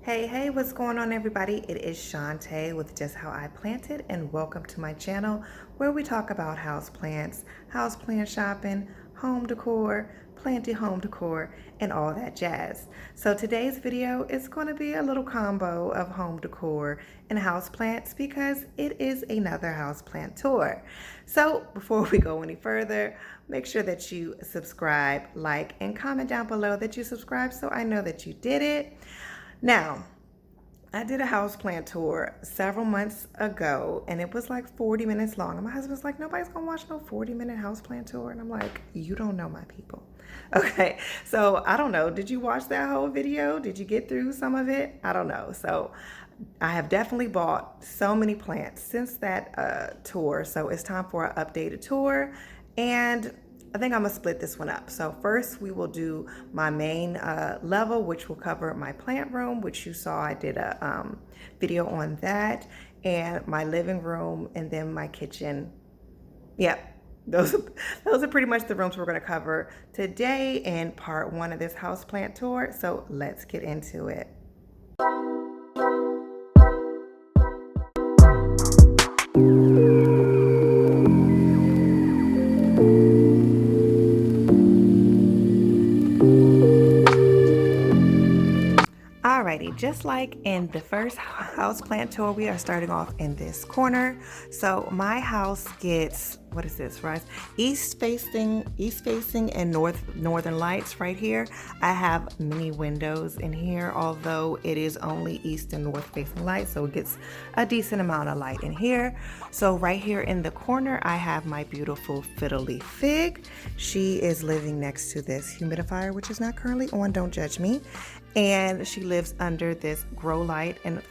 Hey, what's going on, everybody? It is Shantae with Just How I Planted, and welcome to my channel where we talk about houseplants, houseplant shopping, home decor, planty home decor, and all that jazz. So today's video is going to be a little combo of home decor and houseplants because it is another houseplant tour. So before we go any further, make sure that you subscribe, like, and comment down below that you subscribe so I know that you did it. Now, I did a houseplant tour several months ago and it was like 40 minutes long. And my husband's like, nobody's gonna watch no 40-minute houseplant tour. And I'm like, you don't know my people. Okay, so I don't know. Did you watch that whole video? Did you get through some of it? I don't know. So I have definitely bought so many plants since that tour. So it's time for an updated tour. And I think I'm gonna split this one up. So first we will do my main level, which will cover my plant room, which you saw I did a video on that, and my living room, and then my kitchen. Yep, those are pretty much the rooms we're gonna cover today in part one of this houseplant tour. So let's get into it. Alrighty, just like in the first houseplant tour, we are starting off in this corner. So my house gets, what is this, right? East facing and northern lights right here. I have many windows in here, although it is only east and north facing light, so it gets a decent amount of light in here. So right here in the corner, I have my beautiful fiddle leaf fig. She is living next to this humidifier, which is not currently on, don't judge me. And she lives under this grow light, and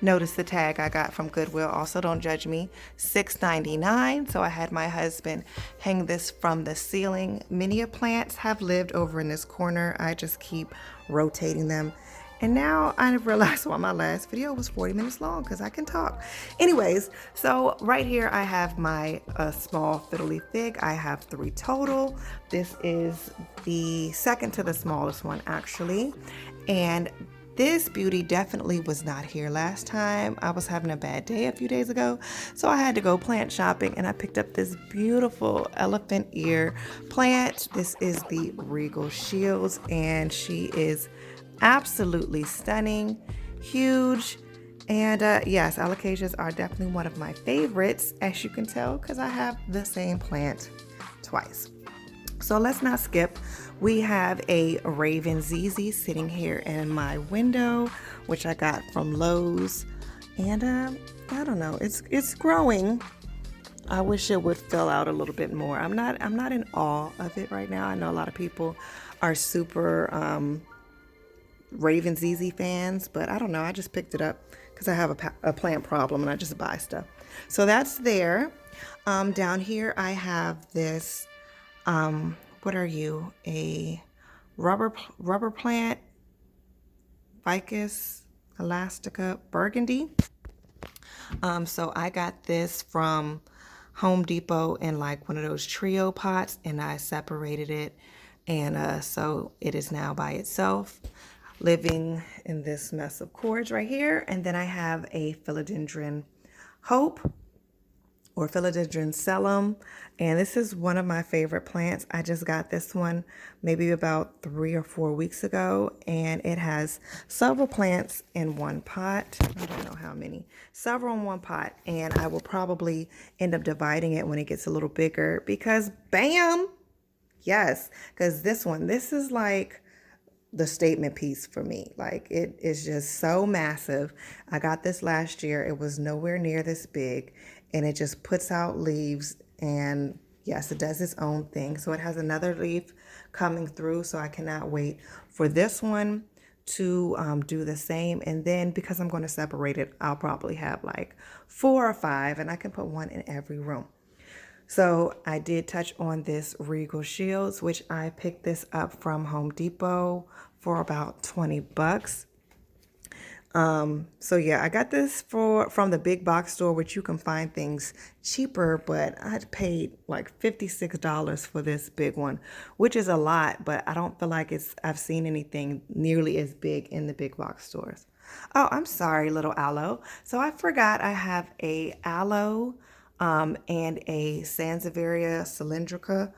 notice the tag I got from Goodwill, also don't judge me, $6.99. So I had my husband hang this from the ceiling. Many plants have lived over in this corner. I just keep rotating them. And now I realized why my last video was 40 minutes long, because I can talk. Anyways, so right here I have my small fiddle leaf fig. I have 3 total. This is the second to the smallest one, actually. And this beauty definitely was not here last time. I was having a bad day a few days ago, so I had to go plant shopping, and I picked up this beautiful elephant ear plant. This is the Regal Shields, and she is absolutely stunning, huge, and yes, alocasias are definitely one of my favorites, as you can tell, because I have the same plant twice. So let's not skip. We have a Raven ZZ sitting here in my window, which I got from Lowe's, and I don't know, it's growing. I wish it would fill out a little bit more. I'm not in awe of it right now. I know a lot of people are super Raven ZZ fans, but I don't know, I just picked it up because I have a plant problem and I just buy stuff. So that's there. Down here I have this what are you, a rubber plant, Ficus elastica burgundy. So I got this from Home Depot in like one of those trio pots, and I separated it, and so it is now by itself, living in this mess of cords right here. And then I have a philodendron hope, or philodendron sellum, and this is one of my favorite plants. I just got this one maybe about 3 or 4 weeks ago, and it has several plants in one pot. I don't know how many, several in one pot, and I will probably end up dividing it when it gets a little bigger, because bam, yes, because this is like the statement piece for me. Like, it is just so massive. I got this last year. It was nowhere near this big, and it just puts out leaves, and yes, it does its own thing. So it has another leaf coming through, so I cannot wait for this one to do the same. And then because I'm going to separate it, I'll probably have like 4 or 5, and I can put one in every room. So I did touch on this Regal Shields, which I picked this up from Home Depot for about 20 bucks. So yeah, I got this from the big box store, which you can find things cheaper, but I paid like $56 for this big one, which is a lot, but I don't feel like I've seen anything nearly as big in the big box stores. Oh, I'm sorry, little aloe. So I forgot I have a aloe and a Sansevieria cylindrica,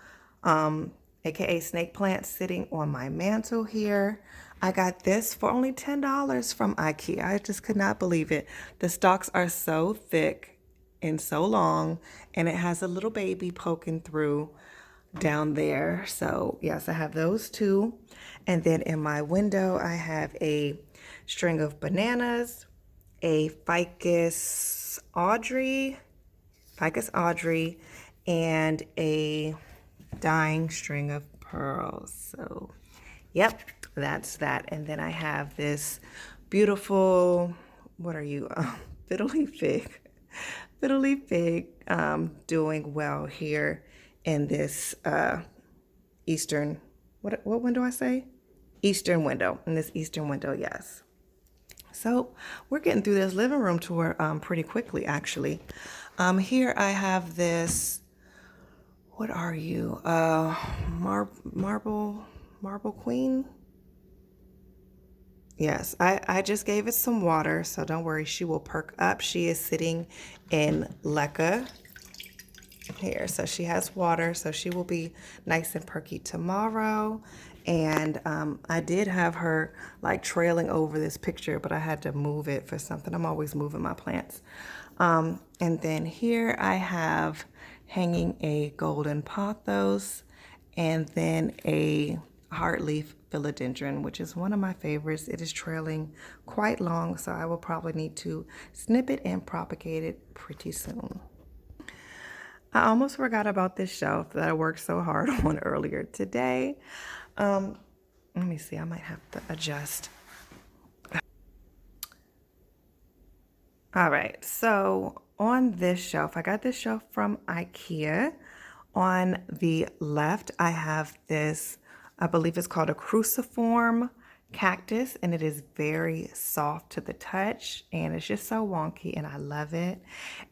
aka snake plant, sitting on my mantle here. I got this for only $10 from IKEA. I just could not believe it. The stalks are so thick and so long, and it has a little baby poking through down there. So yes, I have those two. And then in my window, I have a string of bananas, a ficus Audrey, and a dying string of pearls. So, yep, that's that. And then I have this beautiful, what are you? Fiddly fig. Fiddly fig doing well here in this eastern, what window I say? Eastern window. In this eastern window, yes. So we're getting through this living room tour pretty quickly, actually. Here I have this. What are you? Marble queen. Yes, I just gave it some water, so don't worry, she will perk up. She is sitting in leca here, so she has water, so she will be nice and perky tomorrow. And I did have her like trailing over this picture, but I had to move it for something. I'm always moving my plants. And then here I have hanging a golden pothos and then a heartleaf philodendron, which is one of my favorites. It is trailing quite long, so I will probably need to snip it and propagate it pretty soon. I almost forgot about this shelf that I worked so hard on earlier today. Let me see, I might have to adjust. All right, so on this shelf, I got this shelf from IKEA. On the left, I have this, I believe it's called a cruciform cactus, and it is very soft to the touch, and it's just so wonky, and I love it.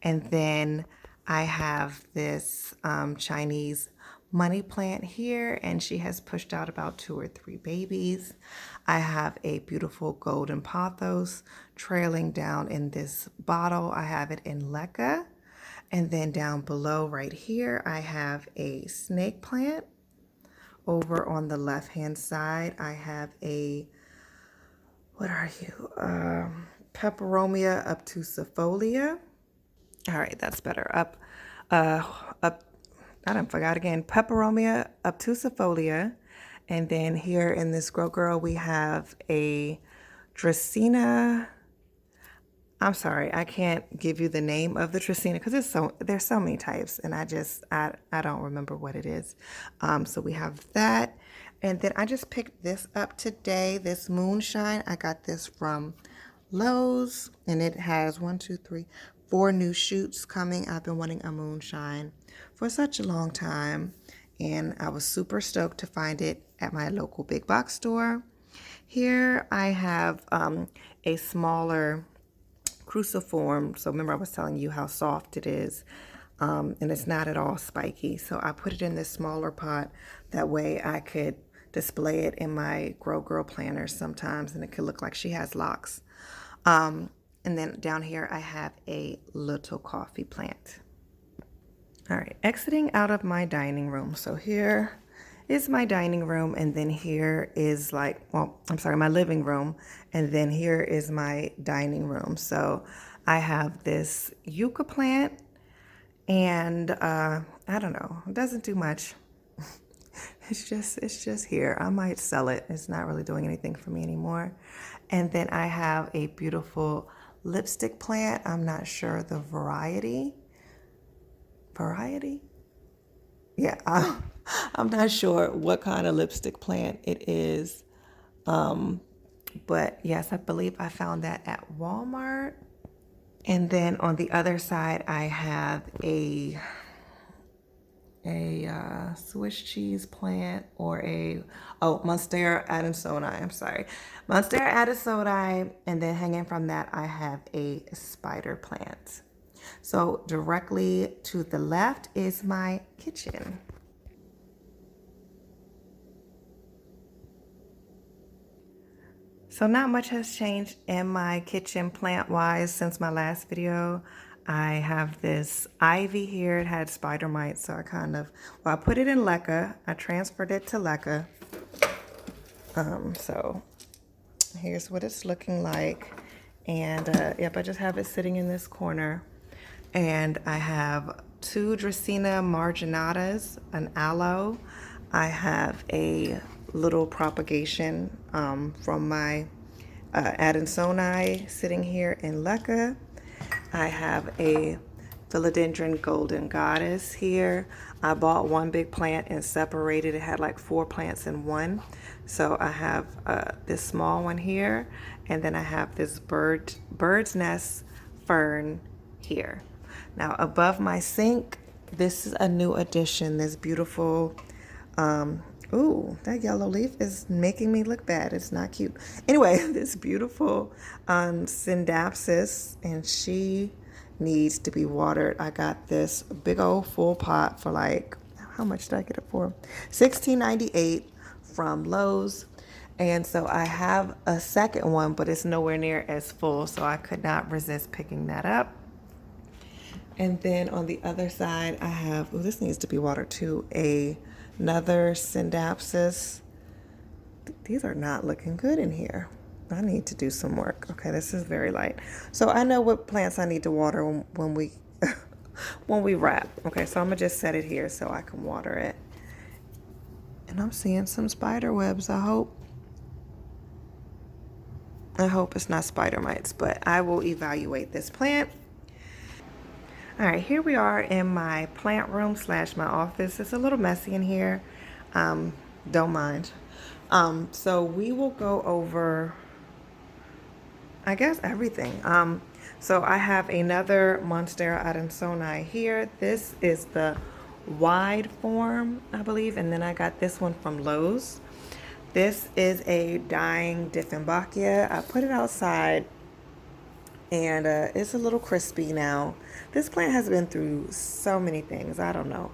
And then I have this Chinese money plant here, and she has pushed out about 2 or 3 babies. I have a beautiful golden pothos trailing down in this bottle. I have it in leca. And then down below right here, I have a snake plant. Over on the left-hand side, I have a, what are you? Peperomia obtusifolia. All right, that's better. I done forgot again. Peperomia obtusifolia. And then here in this Grow Girl, we have a Dracaena. I'm sorry, I can't give you the name of the Dracaena because there's so many types, and I don't remember what it is. So we have that, and then I just picked this up today. This moonshine, I got this from Lowe's, and it has 4 new shoots coming. I've been wanting a moonshine for such a long time, and I was super stoked to find it at my local big box store. Here I have a smaller cruciform. So remember I was telling you how soft it is, and it's not at all spiky. So I put it in this smaller pot. That way I could display it in my Grow Girl planters sometimes, and it could look like she has locks. And then down here I have a little coffee plant. All right, exiting out of my dining room. So here is my dining room, and then here is my living room, and then here is my dining room. So I have this yucca plant, and I don't know, it doesn't do much. It's just here. I might sell it. It's not really doing anything for me anymore. And then I have a beautiful lipstick plant. I'm not sure the variety. Yeah, I'm not sure what kind of lipstick plant it is. But yes, I believe I found that at Walmart. And then on the other side, I have a a Swiss cheese plant or a, oh, Monstera Adansonii, I'm sorry. Monstera Adansonii, and then hanging from that, I have a spider plant. So directly to the left is my kitchen. So not much has changed in my kitchen plant-wise since my last video. I have this ivy here. It had spider mites, so I kind of, well, I put it in leca. I transferred it to leca. So here's what it's looking like. And yep, I just have it sitting in this corner. And I have two Dracaena marginatas, an aloe. I have a little propagation from my Adansonii sitting here in leca. I have a philodendron golden goddess here. I bought one big plant and separated. It had like 4 plants in one. So I have this small one here, and then I have this bird's nest fern here. Now above my sink, this is a new addition, this beautiful, ooh, that yellow leaf is making me look bad. It's not cute. Anyway, this beautiful Syndapsis, and she needs to be watered. I got this big old full pot for like, how much did I get it for? $16.98 from Lowe's. And so I have a second one, but it's nowhere near as full, so I could not resist picking that up. And then on the other side, I have, oh, this needs to be watered too, another Syndapsis. These are not looking good in here. I need to do some work. Okay, this is very light. So I know what plants I need to water when we when we wrap. Okay, so I'm gonna just set it here so I can water it. And I'm seeing some spider webs. I hope it's not spider mites, but I will evaluate this plant. All right, here we are in my plant room / my office. It's a little messy in here. Don't mind. So we will go over, I guess, everything. So I have another Monstera Adansonii here. This is the wide form, I believe, and then I got this one from Lowe's. This is a dying Dieffenbachia. I put it outside, and it's a little crispy now. This plant has been through so many things. I don't know.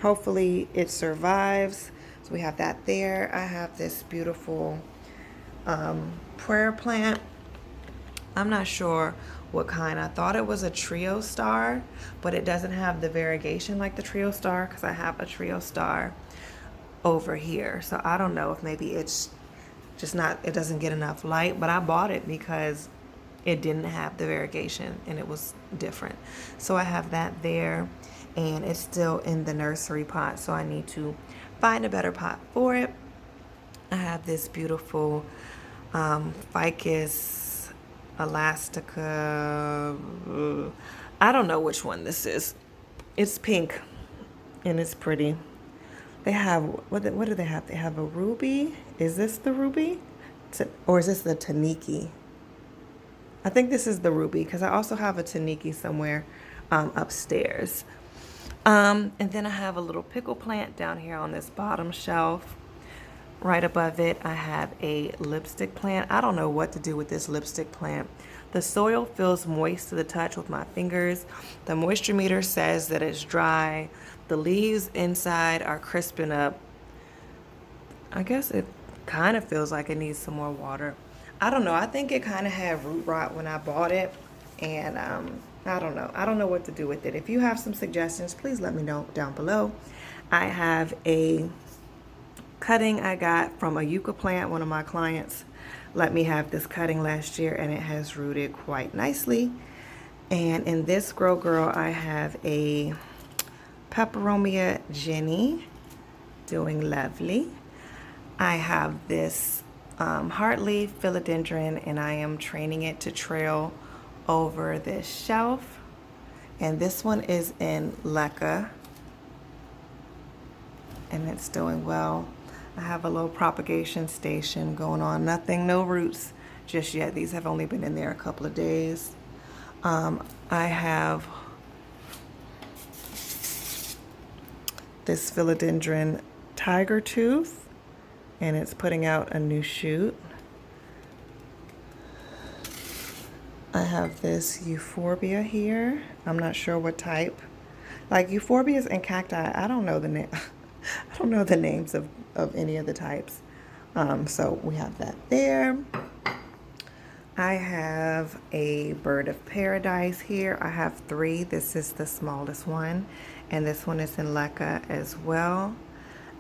Hopefully it survives. So we have that there. I have this beautiful prayer plant. I'm not sure what kind. I thought it was a trio star, but it doesn't have the variegation like the trio star because I have a trio star over here. So I don't know if maybe it's just not, it doesn't get enough light, but I bought it because it didn't have the variegation and it was different. So I have that there, and it's still in the nursery pot, so I need to find a better pot for it. I have this beautiful Ficus elastica. I don't know which one this is. It's pink and it's pretty. They have, what do they have? They have a ruby. Is this the ruby? Or is this the taniki? I think this is the ruby because I also have a taniki somewhere upstairs. And then I have a little pickle plant down here on this bottom shelf. Right above it, I have a lipstick plant. I don't know what to do with this lipstick plant. The soil feels moist to the touch with my fingers. The moisture meter says that it's dry. The leaves inside are crisping up. I guess it kind of feels like it needs some more water. I don't know. I think it kind of had root rot when I bought it. And I don't know. I don't know what to do with it. If you have some suggestions, please let me know down below. I have a cutting I got from a yucca plant. One of my clients let me have this cutting last year, and it has rooted quite nicely. And in this Grow Girl, I have a Peperomia Jenny doing lovely. I have this heartleaf philodendron, and I am training it to trail over this shelf. And this one is in leca, and it's doing well. I have a little propagation station going on. Nothing, no roots just yet. These have only been in there a couple of days. I have this philodendron tiger tooth, and it's putting out a new shoot. I have this euphorbia here. I'm not sure what type. Like euphorbias and cacti, I don't know the name. I don't know the names of any of the types. So we have that there. I have a bird of paradise here. I have 3. This is the smallest one, and this one is in leca as well.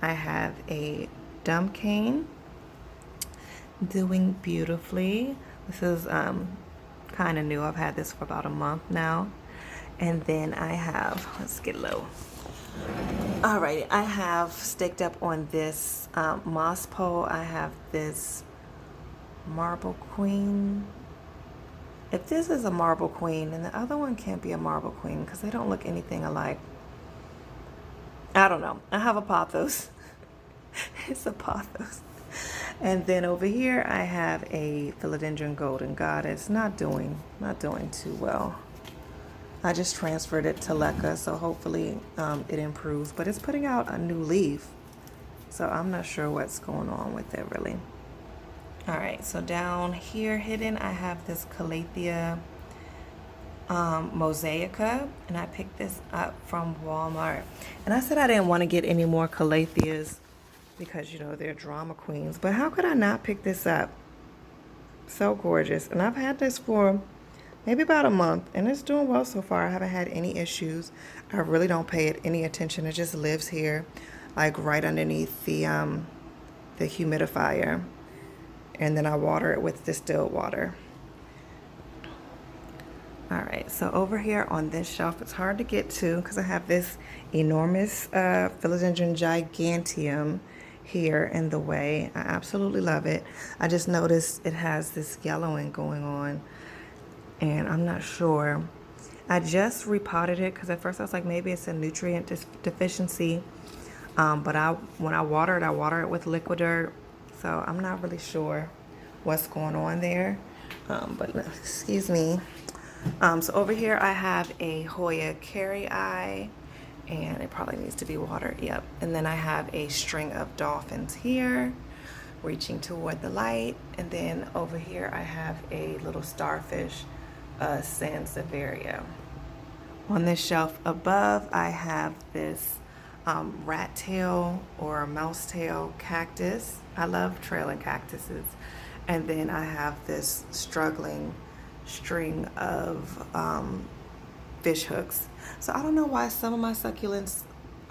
I have a dumb cane doing beautifully. This is kind of new. I've had this for about a month now. And then I have, let's get low. Alrighty, I have staked up on this moss pole. I have this marble queen. If this is a marble queen, then the other one can't be a marble queen because they don't look anything alike. I don't know. I have a pothos. It's a pothos. And then over here I have a philodendron golden goddess. Not doing too well. I just transferred it to leca, so hopefully it improves. But it's putting out a new leaf, so I'm not sure what's going on with it really. All right, so down here hidden, I have this Calathea mosaica, and I picked this up from Walmart. And I said I didn't want to get any more Calatheas because, you know, they're drama queens. But how could I not pick this up? So gorgeous. And I've had this for maybe about a month, and it's doing well so far. I haven't had any issues. I really don't pay it any attention. It just lives here, like right underneath the humidifier. And then I water it with distilled water. All right, so over here on this shelf, it's hard to get to because I have this enormous philodendron giganteum here in the way. I absolutely love it. I just noticed it has this yellowing going on, and I'm not sure. I just repotted it because at first I was like, maybe it's a nutrient deficiency. But when I water it with liquid dirt. So I'm not really sure what's going on there. But excuse me. So over here I have a Hoya carry eye, and it probably needs to be watered. Yep. And then I have a string of dolphins here reaching toward the light. And then over here I have a little starfish, Sansevieria. On this shelf above I have this rat tail or mouse tail cactus. I love trailing cactuses. And then I have this struggling string of fish hooks. So I don't know why some of my succulents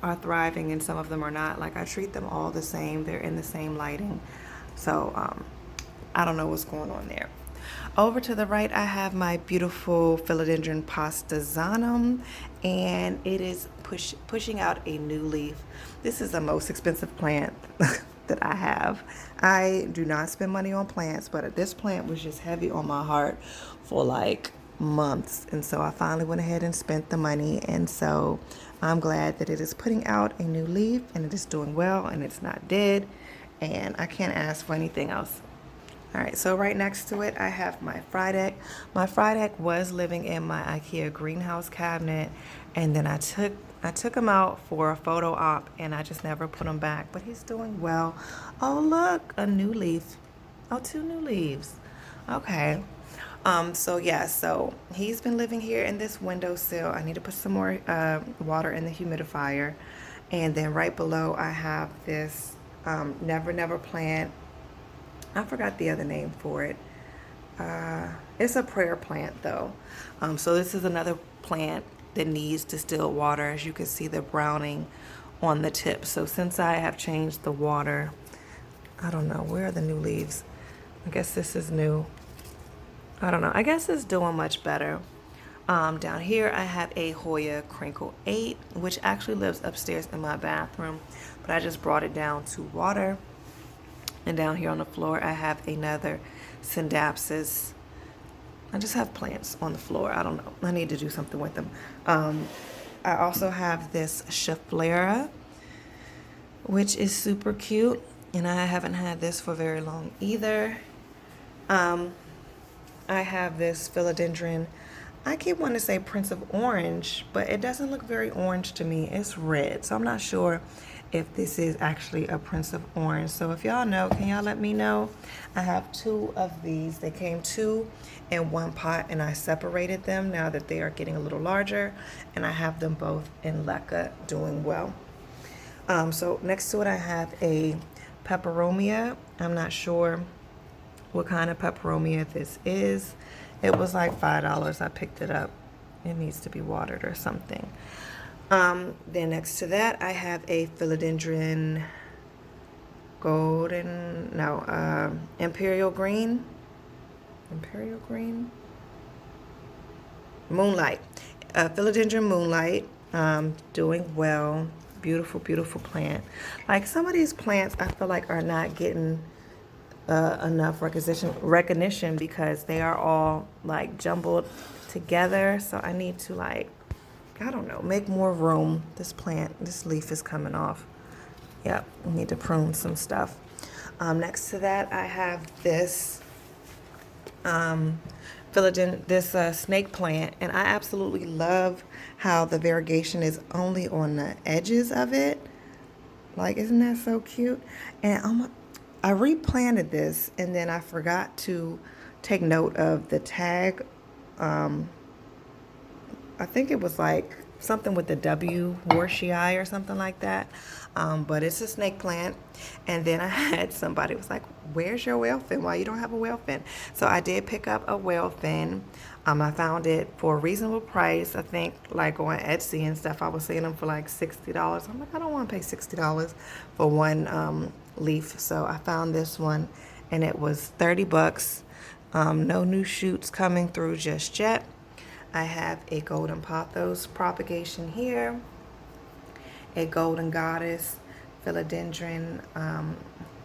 are thriving and some of them are not. Like, I treat them all the same. They're in the same lighting. So I don't know what's going on there. Over to the right, I have my beautiful philodendron pastazanum, and it is pushing out a new leaf. This is the most expensive plant that I have. I do not spend money on plants, but this plant was just heavy on my heart for like months, and so I finally went ahead and spent the money, and so I'm glad that it is putting out a new leaf, and it is doing well, and it's not dead, and I can't ask for anything else. All right, so right next to it, I have my Frydek. My Frydek was living in my IKEA greenhouse cabinet, and then I took him out for a photo op, and I just never put him back, but he's doing well. Oh, look, a new leaf. Oh, 2 new leaves. Okay. So he's been living here in this windowsill. I need to put some more water in the humidifier. And then right below, I have this Never plant. I forgot the other name for it. It's a prayer plant though. So this is another plant that needs distilled water. As you can see, the browning on the tip. So since I have changed the water, I don't know, where are the new leaves? I guess this is new. I don't know. I guess it's doing much better. Down here I have a Hoya Crinkle 8, which actually lives upstairs in my bathroom, but I just brought it down to water. And down here on the floor, I have another Syndapsis. I just have plants on the floor. I don't know. I need to do something with them. I also have this Schefflera, which is super cute. And I haven't had this for very long either. I have this philodendron I keep wanting to say Prince of Orange, but it doesn't look very orange to me. It's red, so I'm not sure if this is actually a Prince of Orange. So if y'all know, can y'all let me know? I have two of these. They came two in one pot, and I separated them now that they are getting a little larger, and I have them both in leca doing well. So next to it, I have a peperomia. I'm not sure what kind of peperomia this is. It was like $5. I picked it up. It needs to be watered or something. Then next to that, I have a philodendron imperial green. Imperial green? Moonlight. Philodendron moonlight. Doing well. Beautiful, beautiful plant. Like some of these plants, I feel like are not getting enough recognition because they are all like jumbled together. So I need to like, I don't know, make more room. This leaf is coming off. Yep, I need to prune some stuff. Next to that, I have this snake plant, and I absolutely love how the variegation is only on the edges of it. Like, isn't that so cute? And I replanted this, and then I forgot to take note of the tag. I think it was like something with the W, Worshii or something like that. But it's a snake plant. And then I had somebody was like, where's your whale fin? Why you don't have a whale fin? So I did pick up a whale fin. I found it for a reasonable price. I think like on Etsy and stuff, I was seeing them for like $60. I'm like, I don't want to pay $60 for one leaf. So I found this one, and it was 30 bucks. No new shoots coming through just yet. I have a golden pothos propagation here, a golden goddess philodendron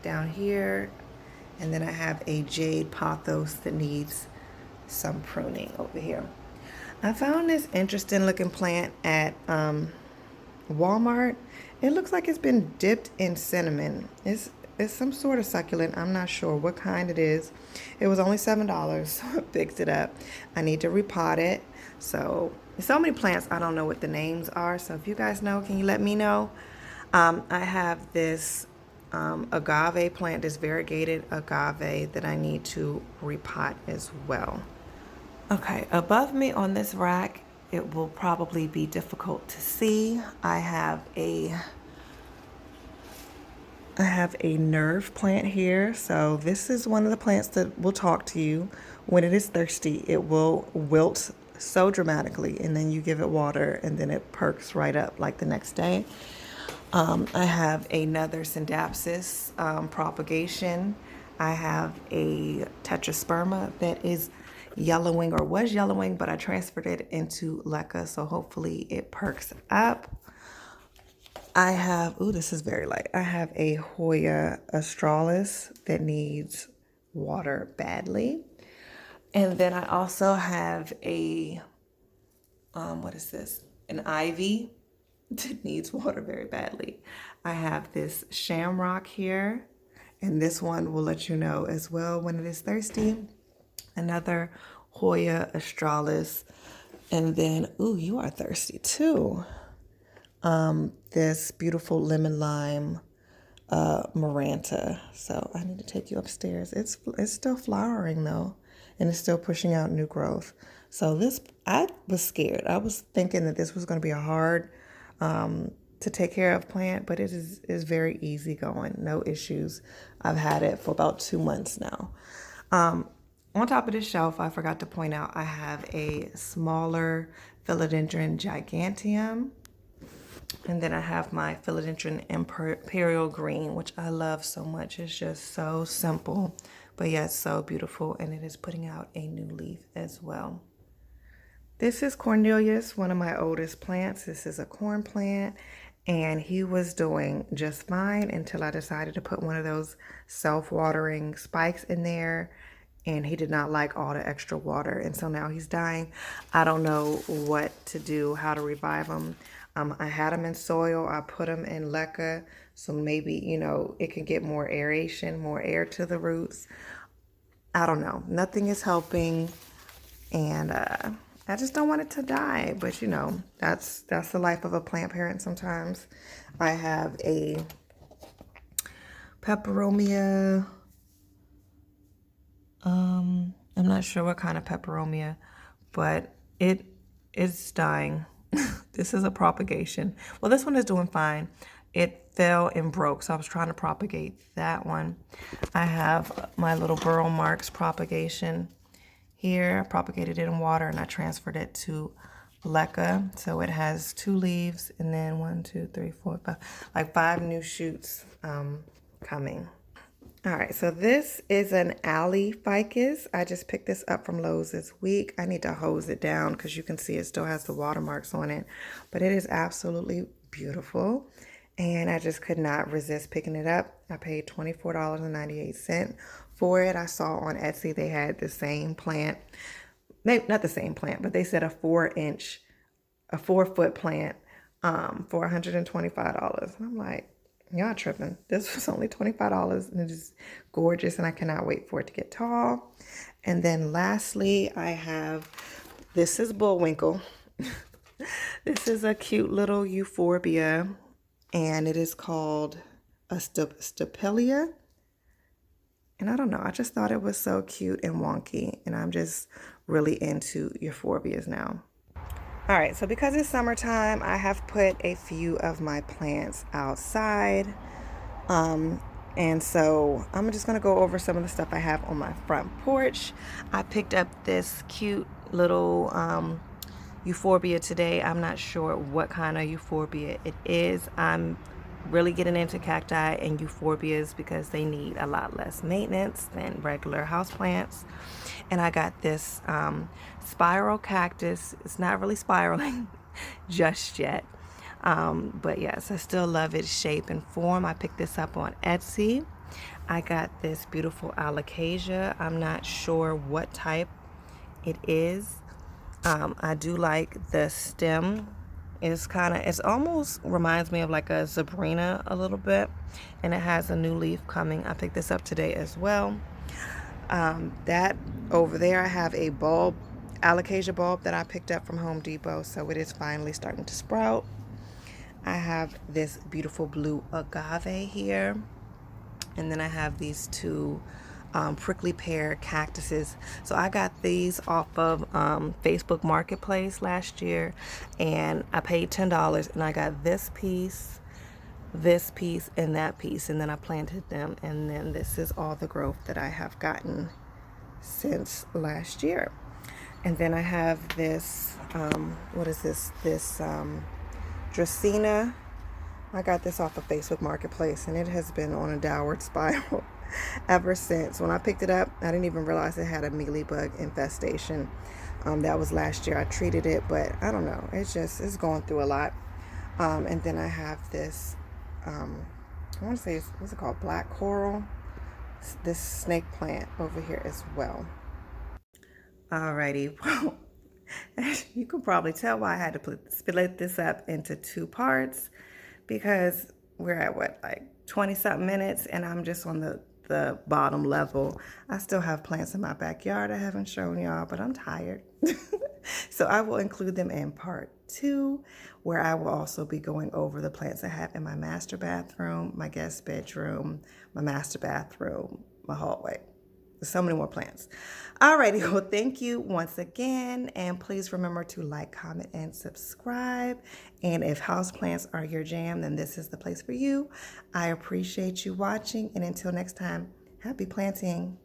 down here, and then I have a jade pothos that needs some pruning over here. I found this interesting looking plant at Walmart. It looks like it's been dipped in cinnamon. It's some sort of succulent. I'm not sure what kind it is. It was only $7, so I picked it up. I need to repot it. So many plants, I don't know what the names are. So if you guys know, can you let me know? I have this agave plant, this variegated agave that I need to repot as well. Okay, above me on this rack, it will probably be difficult to see. I have a nerve plant here. So this is one of the plants that will talk to you. When it is thirsty, it will wilt so dramatically, and then you give it water, and then it perks right up like the next day. I have another Syndapsis propagation. I have a Tetrasperma that is yellowing, or was yellowing, but I transferred it into leca, so hopefully it perks up. I have, this is very light. I have a Hoya australis that needs water badly. And then I also have a, what is this? An ivy that needs water very badly. I have this shamrock here, and this one will let you know as well when it is thirsty. Another Hoya australis. And then, you are thirsty too. This beautiful lemon lime Maranta. So I need to take you upstairs. It's still flowering though, and it's still pushing out new growth. So I was scared. I was thinking that this was going to be a hard to take care of plant, but it is very easy going. No issues. I've had it for about 2 months now. On top of this shelf, I forgot to point out, I have a smaller philodendron giganteum. And then I have my philodendron imperial green, which I love so much. It's just so simple, but yet so beautiful. And it is putting out a new leaf as well. This is Cornelius, one of my oldest plants. This is a corn plant, and he was doing just fine until I decided to put one of those self-watering spikes in there. And he did not like all the extra water. And so now he's dying. I don't know what to do, how to revive him. I had him in soil. I put him in leca. So maybe, it can get more aeration, more air to the roots. I don't know. Nothing is helping. And I just don't want it to die. But you know, that's the life of a plant parent sometimes. I have a peperomia. I'm not sure what kind of peperomia, but it is dying. This is a propagation. Well, this one is doing fine. It fell and broke, so I was trying to propagate that one. I have my little burl marks propagation here. I propagated it in water and I transferred it to leca. So it has 2 leaves and then 1, 2, 3, 4, 5, like 5 new shoots coming. All right, so this is an alley ficus. I just picked this up from Lowe's this week. I need to hose it down because you can see it still has the watermarks on it, but it is absolutely beautiful. And I just could not resist picking it up. I paid $24.98 for it. I saw on Etsy they had the same plant, maybe not the same plant, but they said a 4-foot plant for $125. And I'm like, y'all tripping. This was only $25 and it is gorgeous and I cannot wait for it to get tall. And then lastly, I have, this is Bullwinkle. This is a cute little euphorbia and it is called a Stapelia. And I don't know, I just thought it was so cute and wonky and I'm just really into euphorbias now. All right, so because it's summertime, I have put a few of my plants outside. And so I'm just gonna go over some of the stuff I have on my front porch. I picked up this cute little euphorbia today. I'm not sure what kind of euphorbia it is. I'm really getting into cacti and euphorbias because they need a lot less maintenance than regular houseplants. And I got this spiral cactus. It's not really spiraling just yet. But yes, I still love its shape and form. I picked this up on Etsy. I got this beautiful alocasia. I'm not sure what type it is. I do like the stem. It's almost reminds me of like a Sabrina a little bit. And it has a new leaf coming. I picked this up today as well. That over there, I have a bulb, alocasia bulb that I picked up from Home Depot. So it is finally starting to sprout. I have this beautiful blue agave here. And then I have these 2 prickly pear cactuses. So I got these off of Facebook Marketplace last year. And I paid $10 and I got this piece, and that piece. And then I planted them. And then this is all the growth that I have gotten since last year. And then I have this, what is this? This Dracaena. I got this off of Facebook Marketplace and it has been on a downward spiral ever since. When I picked it up, I didn't even realize it had a mealybug infestation. That was last year. I treated it, but I don't know. It's going through a lot. And then I have this, I want to say, what's it called? Black coral. This snake plant over here as well. Alrighty, well, you can probably tell why I had to split this up into 2 parts because we're at what, like 20 something minutes and I'm just on the bottom level. I still have plants in my backyard I haven't shown y'all, but I'm tired. So I will include them in part 2, where I will also be going over the plants I have in my master bathroom, my guest bedroom, my master bathroom, my hallway. There's so many more plants. Alrighty, well, thank you once again. And please remember to like, comment, and subscribe. And if houseplants are your jam, then this is the place for you. I appreciate you watching. And until next time, happy planting.